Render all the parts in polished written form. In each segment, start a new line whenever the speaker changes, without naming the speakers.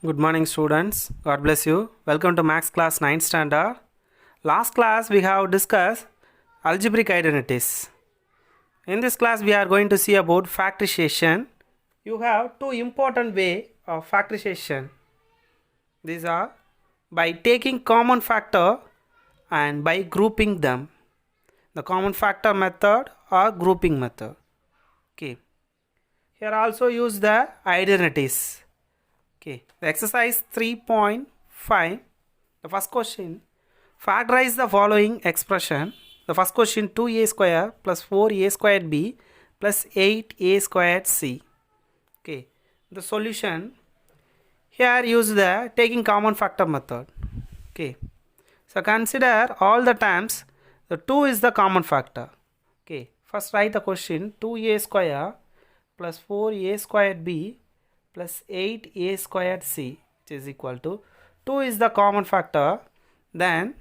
Good morning, students. God bless you. Welcome to Max Class 9th Standard. Last class we have discussed algebraic identities. In this class we are going to see about factorization. You have two important way of factorization. These are by taking common factor and by grouping them. The common factor method or grouping method. Okay. Here also use the identities. Okay, the exercise 3.5, the first question, factorize the following expression. The first question 2a square plus 4a squared b plus 8a squared c. Okay, the solution, here use the taking common factor method. Okay, so consider all the terms, the 2 is the common factor. Okay, first write the question 2a square plus 4a squared b plus 8a squared c, which is equal to 2 is the common factor. Then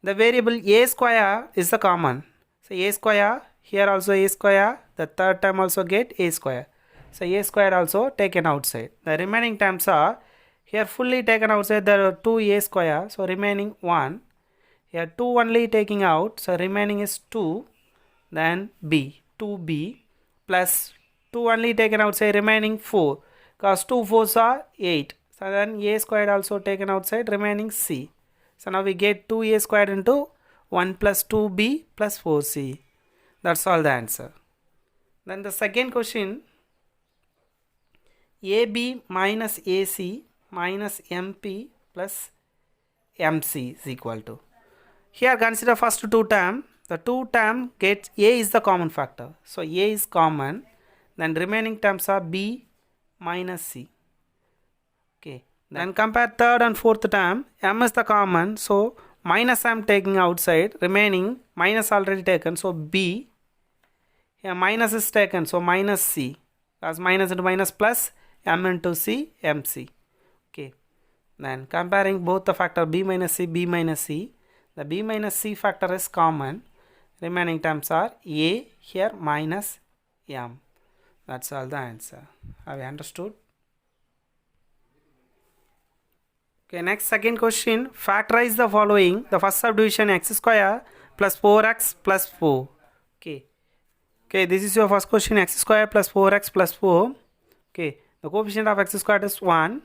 the variable a square is the common. So a square, here also a square, the third term also get a square. So a square also taken outside. The remaining terms are here fully taken outside, there are 2a square, so remaining 1. Here 2 only taking out, so remaining is 2. Then b, 2b plus 2 only taken outside, remaining 4. Because 2 4s are 8. So then a squared also taken outside, remaining c. So now we get 2a squared into 1 plus 2b plus 4c. That's all the answer. Then the second question, ab minus ac minus mp plus mc is equal to. Here consider first two term. The two term gets a is the common factor. So a is common. Then remaining terms are b minus c. Okay, then compare third and fourth term. M is the common, so minus m taking outside, remaining minus already taken, so b. Here minus is taken, so minus c. As minus into minus plus m into c, mc. Okay, then comparing both the factor b minus c, b minus c. The b minus c factor is common. Remaining terms are a, here minus m. That's all the answer. Have you understood? Okay, next second question. Factorize the following. The first subdivision x square plus 4x plus 4. Okay. Okay, this is your first question, x square plus 4x plus 4. Okay, the coefficient of x squared is 1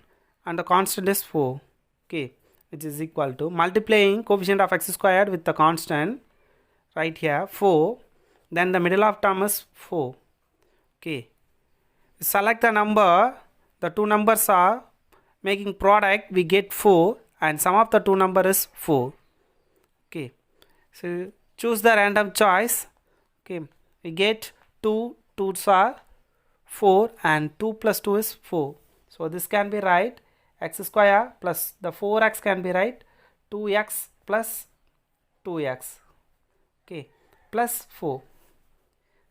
and the constant is 4. Okay, which is equal to multiplying coefficient of x squared with the constant right here 4. Then the middle of term is 4. Okay. Select the number, the two numbers are making product, we get 4 and sum of the two number is 4. Okay, so choose the random choice. Okay, we get 2, 2's are 4 and 2 plus 2 is 4. So this can be right, x square plus the 4x can be right, 2x plus 2x. Okay, plus 4.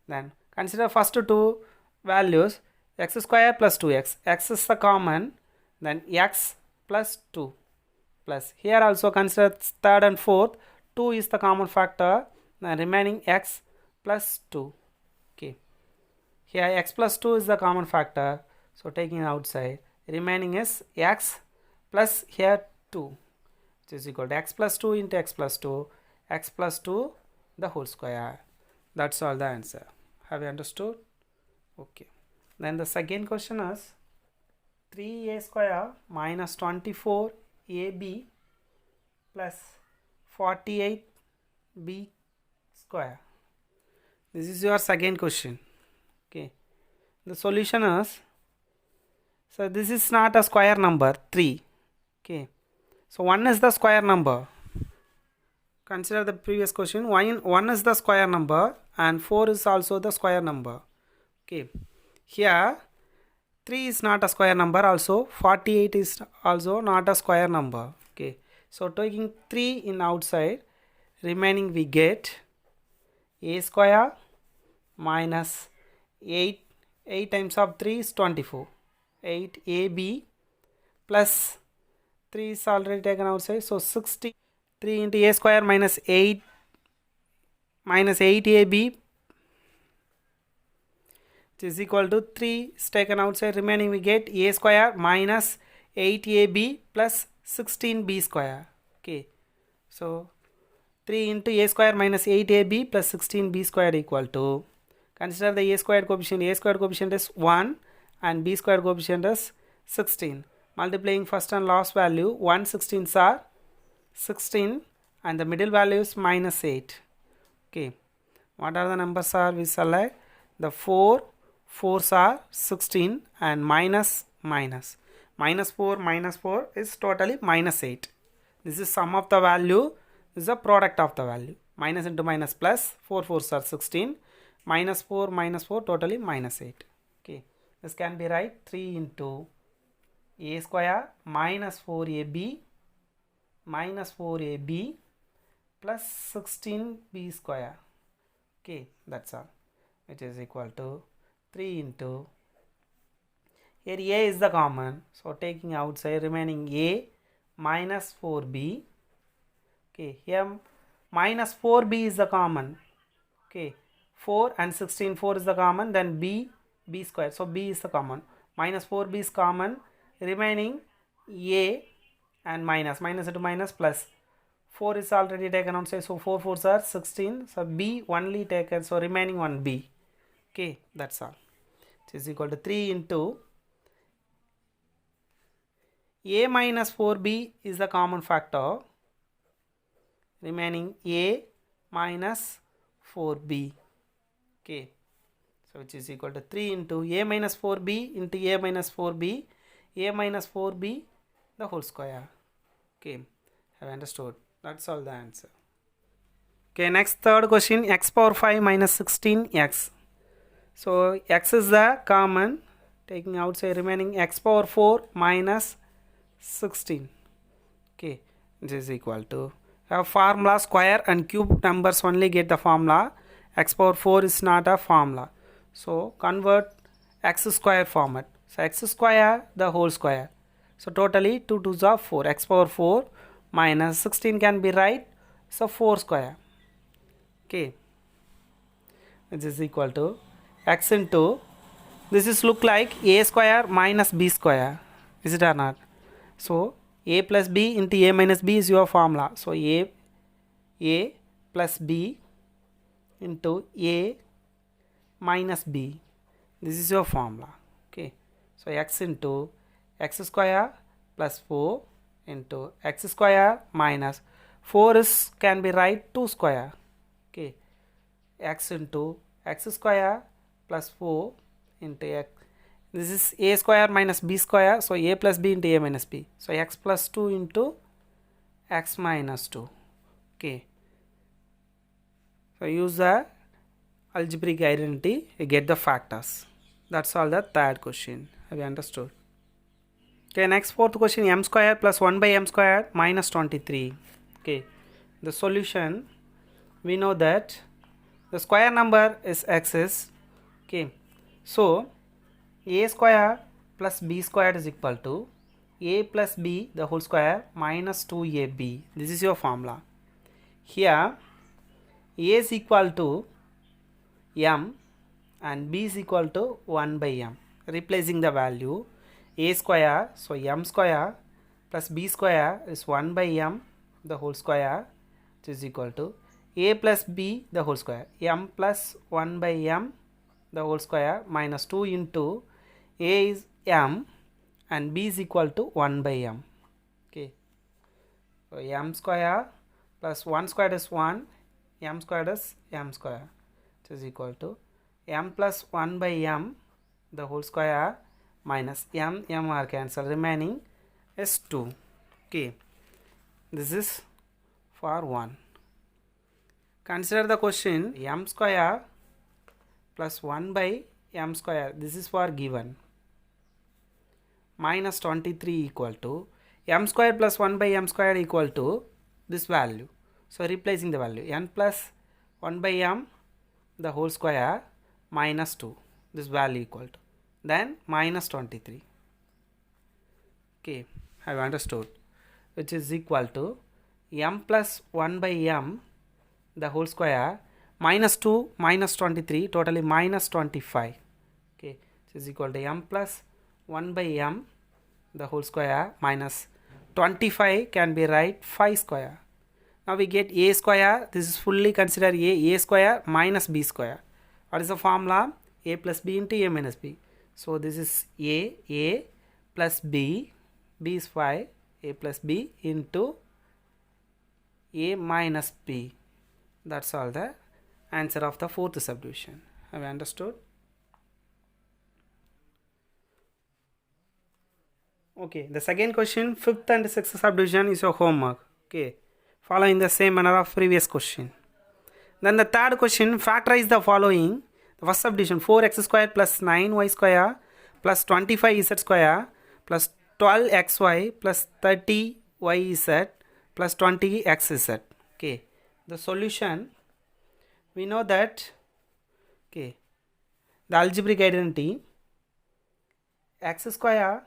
Then consider first two values, x square plus 2x, x is the common, then x plus 2 plus, here also consider third and fourth, 2 is the common factor, then remaining x plus 2. Okay, here x plus 2 is the common factor, so taking outside, remaining is x plus here 2, which is equal to x plus 2 into x plus 2, x plus 2 the whole square. That's all the answer. Have you understood? Okay. Then the second question is 3a square minus 24ab plus 48b square. This is your second question. Okay. The solution is, so this is not a square number 3. Okay. So 1 is the square number. Consider the previous question, 1 is the square number and 4 is also the square number. Okay. Here 3 is not a square number, also 48 is also not a square number. Okay, so taking 3 in outside, remaining we get a square minus 8 times of 3 is 24, 8ab plus 3 is already taken outside, so 60. 3 into a square minus 8 minus 8ab, which is equal to 3 is taken outside, remaining we get a square minus 8ab plus 16b square. Okay, so 3 into a square minus 8ab plus 16b square equal to, consider the a squared coefficient is 1 and b squared coefficient is 16. Multiplying first and last value, 1 16s are 16 and the middle value is minus 8. Okay, what are the numbers are we select? The 4s are 16 and minus 4 is totally minus 8. This is sum of the value, this is the product of the value. Minus into minus plus, 4s are 16, minus 4 totally minus 8. Okay, this can be right 3 into a square minus 4ab plus 16b square. Okay, that's all, which is equal to 3 into, here a is the common, so taking outside, remaining a minus 4b. Okay, here minus 4b is the common. Okay, 4 and 16, 4 is the common, then b square, so b is the common, minus 4b is common, remaining a and minus into minus plus, 4 is already taken outside, so 4s are 16, so b only taken, so remaining one b. Okay, that's all, which is equal to 3 into a minus 4b is the common factor, remaining a minus 4b. Okay, so which is equal to 3 into a minus 4b into a minus 4b the whole square. Okay, have understood? That's all the answer. Okay, next third question, x power 5 minus 16x. So x is the common, taking outside, remaining x power 4 minus 16. Okay, this is equal to, have formula square and cube numbers only get the formula, x power 4 is not a formula, so convert x square format, so x square the whole square, so totally 2 2s are 4, x power 4 minus 16 can be right, so 4 square. Okay, which is equal to x into, this is look like a square minus b square, is it or not? So a plus b into a minus b is your formula, so a plus b into a minus b, this is your formula. Okay, so x into x square plus 4 into x square minus 4 is can be right 2 square. Okay, x into x square plus 4 into x, this is a square minus b square, so a plus b into a minus b, so x plus 2 into x minus 2. Okay, so use the algebraic identity, you get the factors. That's all the third question. Have you understood? Okay, next fourth question, m square plus 1 by m square minus 23. Okay, the solution, we know that the square number is x's. Okay, so a square plus b squared is equal to a plus b the whole square minus 2ab. This is your formula. Here a is equal to m and b is equal to 1 by m. Replacing the value, a square, so m square plus b square is 1 by m the whole square, which is equal to a plus b the whole square, m plus 1 by m the whole square minus 2 into a is m and b is equal to 1 by m. Okay, so m square plus 1 squared is 1, m squared is m square, which is equal to m plus 1 by m the whole square minus m are cancelled, remaining is 2. Okay, this is for 1. Consider the question, m square plus 1 by m square, this is for given, minus 23 equal to m square plus 1 by m square equal to this value. So replacing the value, n plus 1 by m the whole square minus 2, this value equal to, then minus 23. Okay, have you understood? Which is equal to m plus 1 by m the whole square minus 2 minus 23, totally minus 25. Okay, which is equal to m plus 1 by m the whole square minus 25 can be write 5 square. Now we get a square. This is fully considered a square minus b square. What is the formula? A plus b into a minus b. So this is a plus b is 5, a plus b into a minus b. That's all the answer of the fourth subdivision. Have you understood? Okay, the second question, fifth and sixth subdivision is your homework. Okay, following the same manner of previous question. Then the third question, factorize the following. The first subdivision, 4x square plus 9y square plus 25z square plus 12xy plus 30yz plus 20xz. Okay, the solution, we know that, okay, the algebraic identity, x square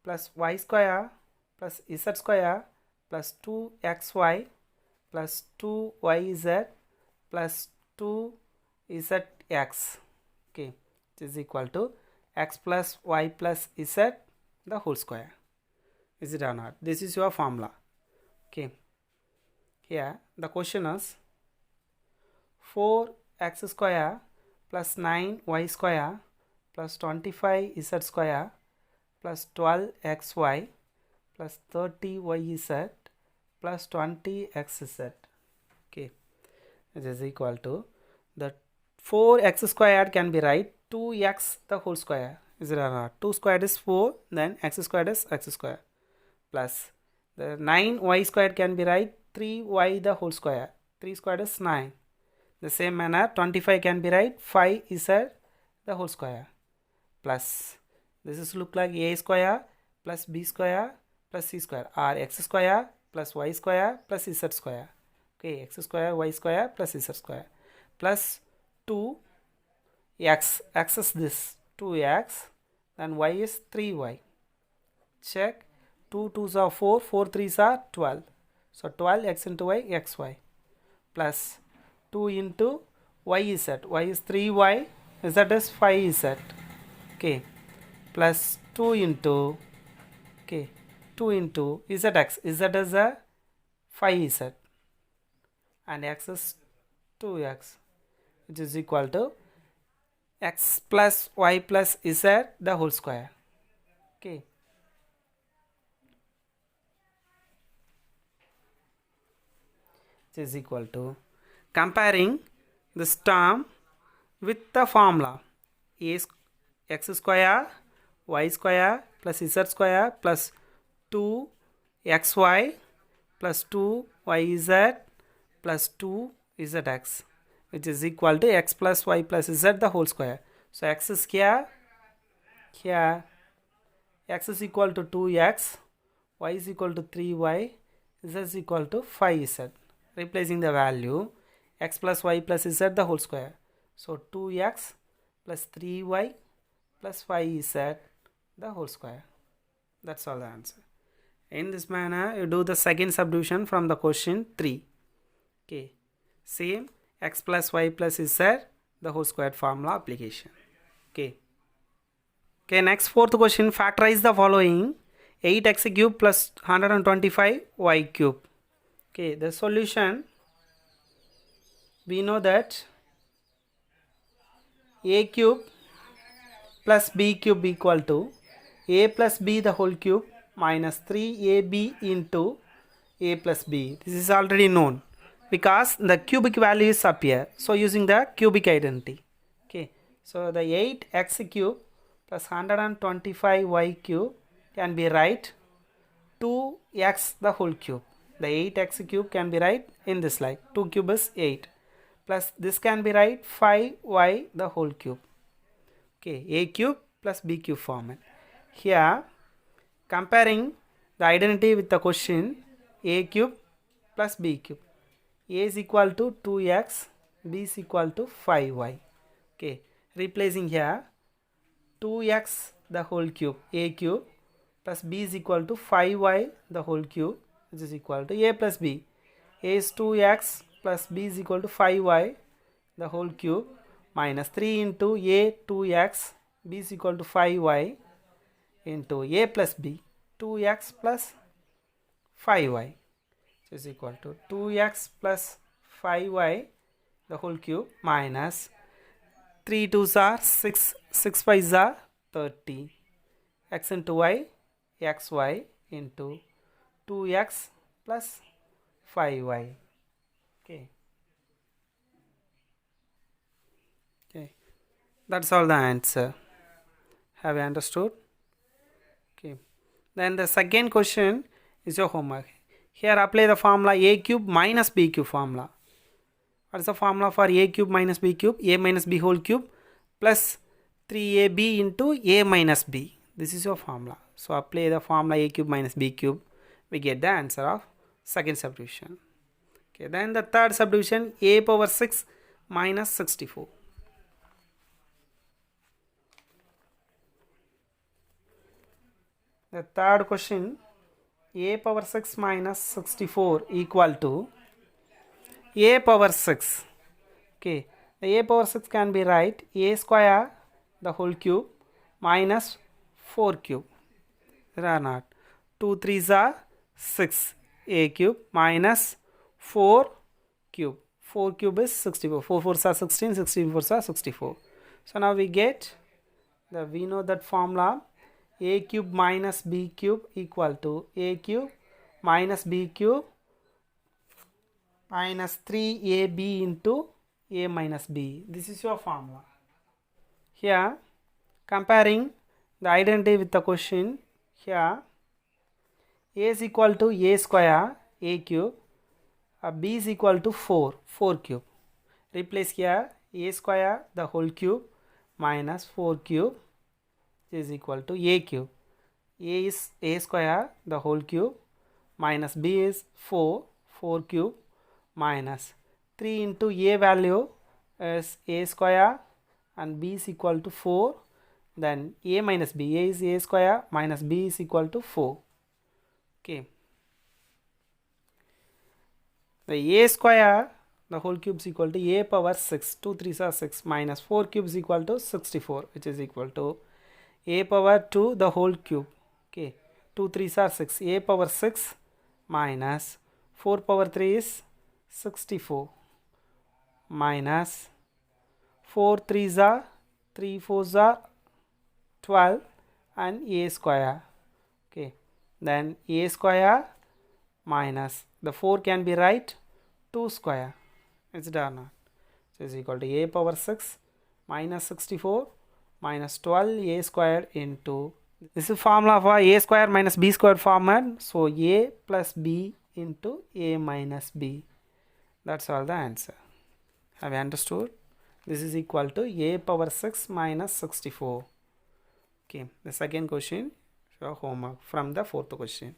plus y square plus z square plus 2xy plus 2yz plus 2zx, okay, it is equal to x plus y plus z the whole square. Is it or not? This is your formula. Okay, here the question is 4x square plus 9y square plus 25z square plus 12xy plus 30yz plus 20xz. Okay, it is equal to the 4x squared can be write 2x the whole square. Is it or not? 2 squared is 4, then x squared is x square plus the 9y squared can be write 3y the whole square. 3 squared is 9. The same manner 25 can be write 5z the whole square plus this is look like a square plus b square plus c square or x square plus y square plus z square. Okay, x square y square plus z square plus 2x, x is this 2x, then y is 3y. Check, 2 2s are 4, 4 3s are 12. So 12x into y, xy plus 2 into yz, y is 3y, z is 5z. Okay, plus 2 into, okay, 2 into zx, z is a 5z and x is 2x, which is equal to x plus y plus z the whole square. Okay, which is equal to comparing this term with the formula x square y square plus z square plus 2xy plus 2yz plus 2zx, which is equal to x plus y plus z the whole square. So x is here, x is equal to 2x, y is equal to 3y, z is equal to 5z. Replacing the value, x plus y plus z the whole square. So 2x plus 3y plus 5z the whole square. That's all the answer. In this manner, you do the second subdivision from the question 3. Okay, same x plus y plus z the whole squared formula application. Okay. Okay, next fourth question, factorize the following 8x cube plus 125y cube. Okay, the solution, we know that a cube plus b cube equal to a plus b the whole cube minus 3ab into a plus b. This is already known because the cubic value is up here. So using the cubic identity. Okay, so the 8x cube plus 125y cube can be write 2x the whole cube. The 8x cube can be write in this like 2 cube is 8 plus this can be write 5y the whole cube. Okay, a cube plus b cube format. Here comparing the identity with the question, a cube plus b cube. A is equal to 2x, b is equal to 5y. Okay, replacing here 2x the whole cube, a cube plus b is equal to 5y the whole cube, which is equal to a plus b. A is 2x plus b is equal to 5y the whole cube minus 3 into a 2x, b is equal to 5y into a plus b. 2x plus 5y, which is equal to 2x plus 5y the whole cube minus 3 2s are 6, 6 5s are 30, x into y, xy into 2x plus 5y. Okay. Okay. That's all the answer. Have you understood? Okay. Then the second question is your homework. Here apply the formula a cube minus b cube formula. What is the formula for a cube minus b cube? A minus b whole cube plus 3ab into a minus b. This is your formula. So apply the formula a cube minus b cube. We get the answer of second subdivision. Okay, then the third subdivision, a power 6 minus 64. The third question, a power 6 minus 64 equal to a power 6. Okay, the a power 6 can be write a square the whole cube minus 4 cube. There are not. 2 3s are 6, a cube minus 4 cube. 4 cube is 64. 4 4s are 16, 16 4s are 64. So now we know that formula a cube minus b cube equal to a cube minus b cube minus 3ab into a minus b. This is your formula. Here comparing the identity with the question, here a is equal to a square, a cube, b is equal to 4, 4 cube. Replace here a square the whole cube minus 4 cube is equal to a cube. A is a square the whole cube minus b is 4, 4 cube minus 3 into a value is a square and b is equal to 4. Then a minus b, a is a square minus b is equal to 4. Okay. The a square the whole cube is equal to a power 6, 2 3s are 6 minus 4 cube is equal to 64, which is equal to a power 2 the whole cube. Okay, 2 3s are 6, a power 6 minus 4 power 3 is 64 minus 4 3s are 3 4s are 12 and a square. Okay, then a square minus the 4 can be right 2 square. It's done. So is equal to a power 6 minus 64 minus 12 a square into, this is formula for a square minus b square format. So a plus b into a minus b. That's all the answer. Have you understood? This is equal to a power 6 minus 64. Okay, the second question, so homework from the fourth question.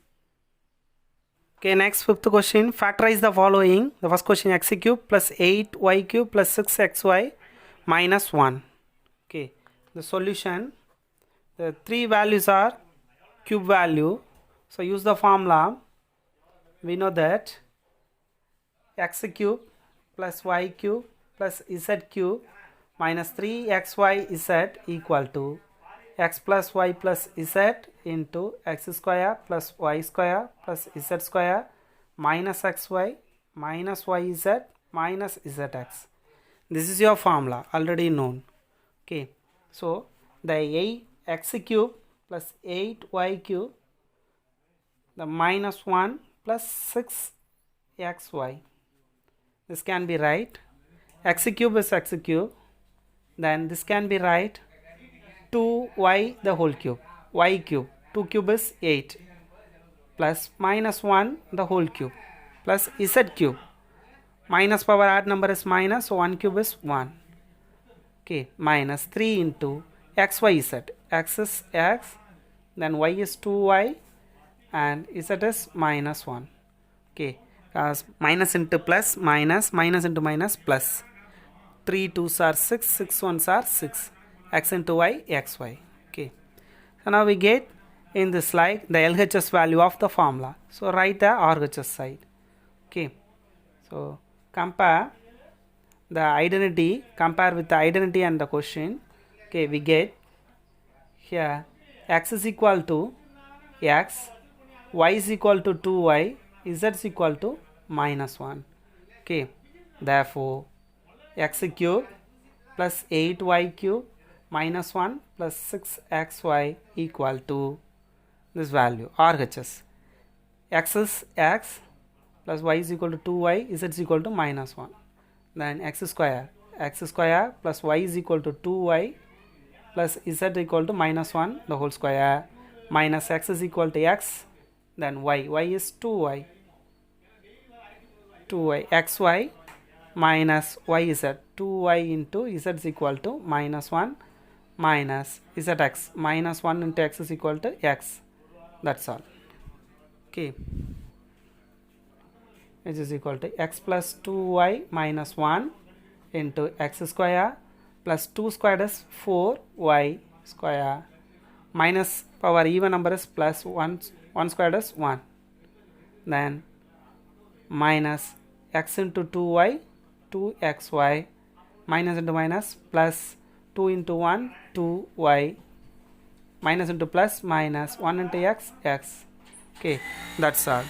Okay, next fifth question, factorize the following. The first question, x cube plus 8y cube plus 6xy minus 1. Okay, the solution, the three values are cube value. So use the formula. We know that x cube plus y cube plus z cube minus 3xyz equal to x plus y plus z into x square plus y square plus z square minus xy minus yz minus zx. This is your formula already known. Okay, so the x cube plus 8y cube, the minus 1 plus 6xy. This can be right. X cube is x cube. Then this can be right 2y the whole cube, y cube, 2 cube is 8 plus minus 1 the whole cube plus z cube, minus power odd number is minus, so 1 cube is 1. Okay, minus 3 into xyz, x is x, then y is 2y and z is minus 1. Okay, as minus into plus, minus, minus into minus, plus 3 2s are 6, 6 1s are 6, x into y, xy. Okay, so now we get in this slide the LHS value of the formula. So write the RHS side. Okay, so compare the identity, compare with the identity and the question. Okay, we get here x is equal to x y is equal to 2y, z is equal to minus 1. Okay, therefore x cube plus 8y cube minus 1 plus 6xy equal to this value RHS. X is x plus y is equal to 2y, z is equal to minus 1. Then x square plus y is equal to 2y plus z equal to minus 1 the whole square minus x is equal to x, then y is 2y xy minus yz 2y into z is equal to minus 1 minus zx minus 1 into x is equal to x. That's all. Okay, which is equal to x plus 2y minus 1 into x square plus 2 squared is 4y square minus power even number is plus 1 squared is 1, then minus x into 2y 2xy minus into minus plus 2 into 1 2y minus into plus minus 1 into x x. Okay, that's all.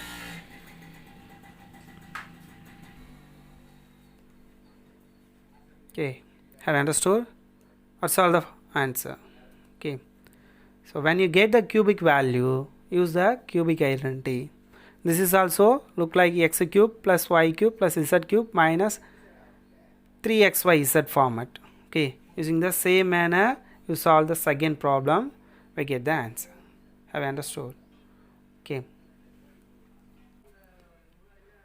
Okay, have you understood? That's all the answer. Okay, so when you get the cubic value, use the cubic identity. This is also look like x cube plus y cube plus z cube minus 3xyz format. Okay, using the same manner you solve the second problem, we get the answer. Have you understood? Okay.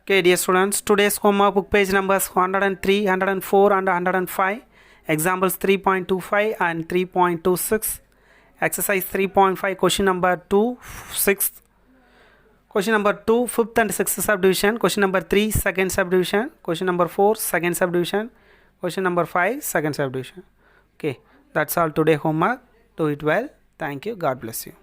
Okay, dear students, today's homework book page numbers 103, 104 and 105. Examples 3.25 and 3.26. Exercise 3.5, question number 2, 6th. Question number 2, 5th and 6th subdivision. Question number 3, second subdivision. Question number 4, second subdivision. Question number 5, second subdivision. Okay, that's all today homework. Do it well. Thank you. God bless you.